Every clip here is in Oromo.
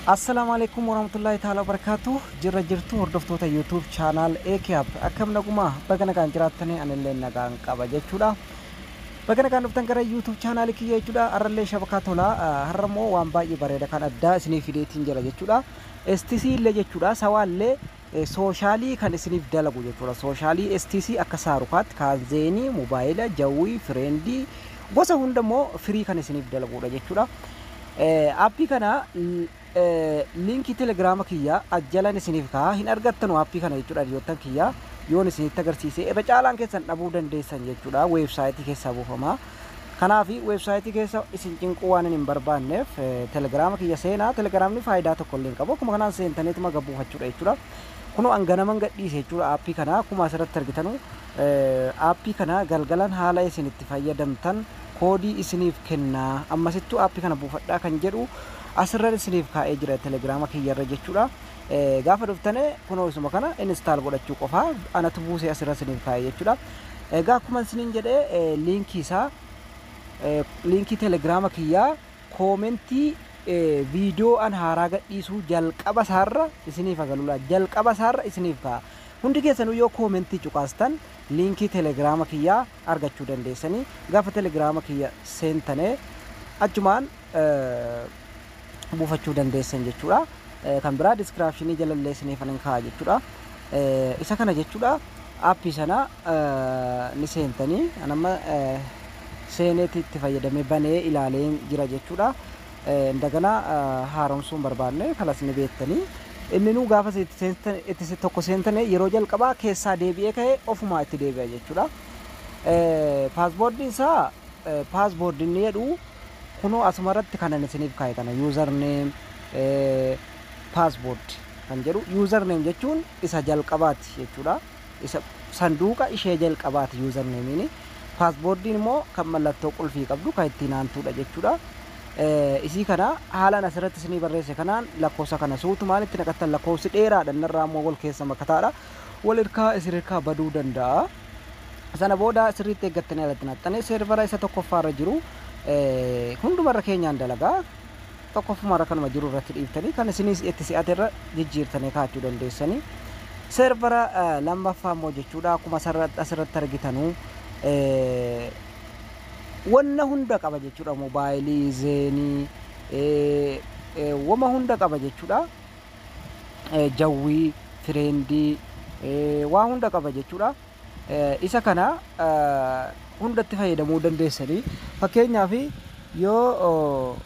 Assalamualaikum warahmatullahi taala wabarakatuh. Jirtu hordoftoota YouTube channel Ekiab akkam naguma bagana kan jiraatanii anillee nagaan qaba jechuudha. Bagana kan dhuftan gara YouTube channel kiyya jechuudha. Arrallee shabakaa tola harramoo waan baay'ee bareeda kan addaa isiniif fideetiin jira jechuudha. STC illee jechuudha sawaallee soshaalii kan isiniif dalagu jechuudha. Soshaalii STC akka saarukaatti kaazeenii mobaayila jawwii friendii gosa hundamoo free kan isiniif dalagudha jechuudha. Appii kana linki telegrama kiyya ajjalan isiniif kaa hin argattanu appii kana jechuudha dhiyootan kiyya yoon isinitti agarsiise irra caalaan keessan dhabuu dandeessan jechuudha weebsaayitii keessaa buufama kanaaf weebsaayitii keessa isin cinquu waan hin barbaanneef telegrama kiyya seenaa telegramni faayidaa tokko illee qabu akkuma kanaan seentaniituma gabbuufachuudha jechuudha kunoo anganaman gadhiise jechuudha appii kana akkuma asirratti argitanu appii kana galgalan haala isinitti fayyadamtan koodii isiniif kennaa ammasittuu appii kana buufadhaa kan jedhu asirratti isiniif kaa'ee jira telegrama kiyyarra jechuudha. Gaafa dhuftane kunoo isuma kana install godhachuu qofa anatu buusee asirratti isiniif kaa'ee jechuudha. Egaa akkuma isiniin jedhee linkii telegrama kiyyaa koomentii viidiyoo an haaraa gadhiisuu jalqaba isaarra isiniif agalula jalqaba isaarra isiniif kaa'a. Hundi keessanuu yoo koomentii cuqaastan linkii telegrama kiyyaa argachuu dandeessanii gaafa telegrama kiyya seentane achumaan buufachuu dandeessan jechuudha. Kan biraa descriptionii jalallee isiniif anan kaa'a jechuudha. Isa kana jechuudha appii sana ni seentanii anamma seeneetti itti fayyadamee banee ilaalee jira jechuudha. Indagana haaromsuun barbaanne kanas ni beektanii inni nu gaafa itti tokko seentane yeroo jalqabaa keessaa deebi'ee ka'ee ofumaa itti deebi'a jechuudha. Paaspoortiin isaa paaspoortiin jedhu kuno asumarratti kanan isiniif kaa'e kana username password kan jedhu username jechuun isa jalqabaati jechuudha isa sanduuqa ishee jalqabaati username passwordin immoo kan mallattoo qulfii qabdu kan ittiin aantuudha jechuudha isii kana haalaan asirratti isinii barreesse kanaan lakkoofsa kana suutu maalitti naqattan lakkoofsi dheeraadha narraa immoo wal keessa makataadha wal irkaa isin irkaa baduu danda'a sana booda sirriitti eeggattanii alatti naqxanii seervara isa tokkoffaarra jiru hundumarra keenyaan dalagaa tokkoffumarra kanuma jiru irratti dhiiftanii kan isinis itti si'aterra jijjiirtanii kaa'achuu dandeessanii seervara lammaffaa immoo jechuudha akkuma asirratti argitanu wanna hunda qaba jechuudha mobaayilii zeenii wama hunda qaba jechuudha jawwii friendii waa hunda qaba jechuudha isa kana hundatti fayyadamuu dandeessanii fakkeenyaaf yoo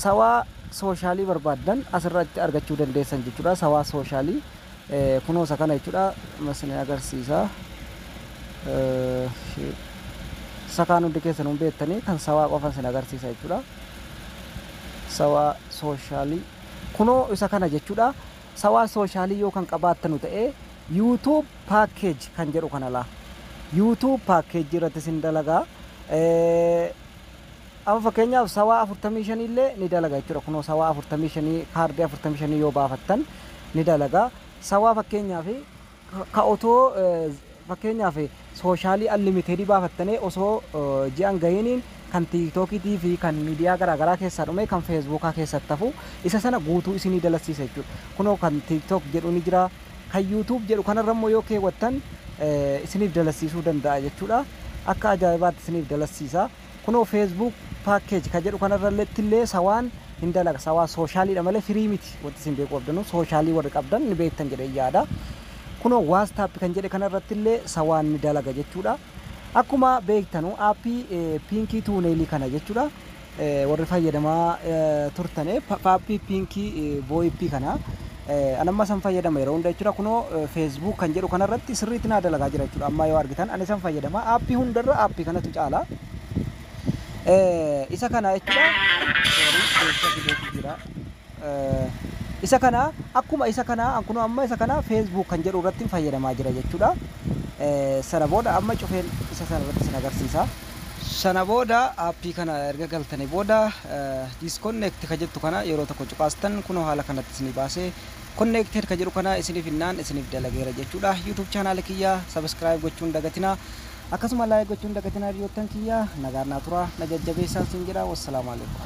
sawaa soshaalii barbaaddan asirratti argachuu dandeessan jechuudha sawaa soshaalii kunoosa kana jechuudha masni agarsiisa sakaan hundi keessan hun beektanii kan sawaa qofan sin agarsiisa jechuudha sawaa soshaalii kunoo isa kana jechuudha sawaa soshaalii yoo kan qabaattanu ta'ee YouTube package kan jedhu kana laa YouTube package irratti sin dalagaa amma fakkeenyaaf sawaa 45 illee ni dalaga jechuudha kunoo sawaa 45 kaardii 45 yoo baafattan ni dalaga sawaa fakkeenyaaf ka otoo fakkeenyaaf soshaalii unlimited baafattanii osoo ji'an gahiniin kan TikTokii fi kan miidiyaa garaagaraa keessaa dhume kan Facebookaa keessatti tafu isa sana guutuu isinii dalasiisa jechuudha kunoo kan TikTok jedhu ni jira kan YouTube jedhu kanarra immoo yoo keewwattan isiniif dalasiisuu danda'a jechuudha akka ajaa'ibaatti isiniif dalasiisa kunoo Facebook package ka jedhu kanarra illee sawaan hin dalaga sawaa soshaaliidha malee firii miti wanti isin beekuu qabdanu soshaalii warri qabdan ni beektan jedhee yaada kunoo WhatsApp kan jedhe kanarratti illee sawaan ni dalaga jechuudha akkuma beektanu appii pinkii tuuneelii kana jechuudha warri fayyadamaa turtane appii pinkii VoIP kana anamma san fayyadama yeroo hunda jechuudha kunoo Facebook kan jedhu kanarratti sirriitti naa dalagaa jira jechuudha amma yoo argitan ani san fayyadama appii hundarra appii kanatu caala isa kana jechuudha isa kana akkuma isa kana ankuno amma isa kana Facebook kan jedhu irratti fayyadamaa jira jechuudha sana booda amma cufeen isa sana irratti sin agarsiisa sana booda appii kana erga galtanii booda disconnect ka jettu kana yeroo tokko cuqaastan kunoo haala kanatti isinii baasee connected ka jedhu kana isiniif innaan isiniif dalageera jechuudha YouTube channel kiyya subscribe gochuun dagatina akkasuma like gochuun dagatina dhiyootan kiyya nagaan naa tura na jajjabeessan sin jedha wassalamu alaikum